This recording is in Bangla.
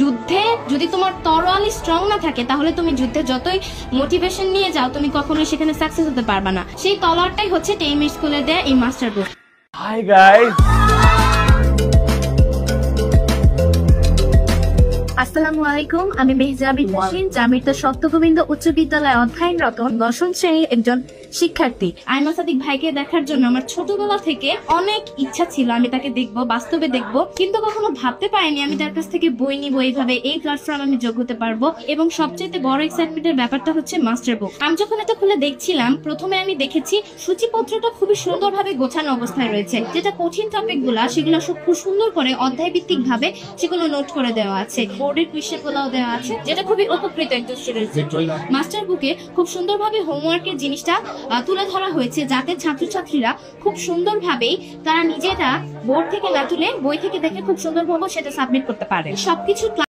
যুদ্ধে যদি তোমার তরোয়ালি স্ট্রং না থাকে তাহলে তুমি যুদ্ধে যতই মোটিভেশন নিয়ে যাও তুমি কখনোই সেখানে সাকসেস হতে পারবে না। সেই তলোয়ারটাই হচ্ছে টেইমি স্কুলে দেয়া এই মাস্টার বুক। হাই গাইস, আসসালামু আলাইকুম। আমি মেহজাবি হোসেন, জামিরতা সপ্তগোবিন্দ উচ্চ বিদ্যালয়ে অধ্যয়নরত দশম শ্রেণীর একজন শিক্ষার্থী। আইমা সাদিক ভাইকে দেখার জন্য আমার ছোটবেলা থেকে অনেক ইচ্ছা ছিল, আমি তাকে দেখবো, বাস্তবে দেখবো, কিন্তু কখনো ভাবতে পারিনি আমি তার কাছ থেকে বই নিবো, এইভাবে এই প্ল্যাটফর্ম আমি যোগ হতে পারবো। এবং সবচেয়ে বড় এক্সাইটমেন্টের ব্যাপারটা হচ্ছে মাস্টার বুক। আমি যখন এটা খুলে দেখছিলাম, প্রথমে আমি দেখেছি সূচিপত্রটা খুবই সুন্দরভাবে গোছানো অবস্থায় রয়েছে, যেটা কঠিন টপিক গুলা সেগুলো সব খুব সুন্দর করে অধ্যায় ভিত্তিক ভাবে সেগুলো নোট করে দেওয়া আছে, বোর্ডের কুইজের গুলাও দেওয়া আছে, যেটা খুবই উপকৃত একজন স্টুডেন্ট। মাস্টার বুকে খুব সুন্দরভাবে হোমওয়ার্কের জিনিসটা তুলে ধরা হয়েছে, যাতে ছাত্রছাত্রীরা খুব সুন্দরভাবেই তারা নিজেরা বোর্ড থেকে না তুলে বই থেকে দেখে খুব সুন্দরভাবে সেটা সাবমিট করতে পারে। সবকিছু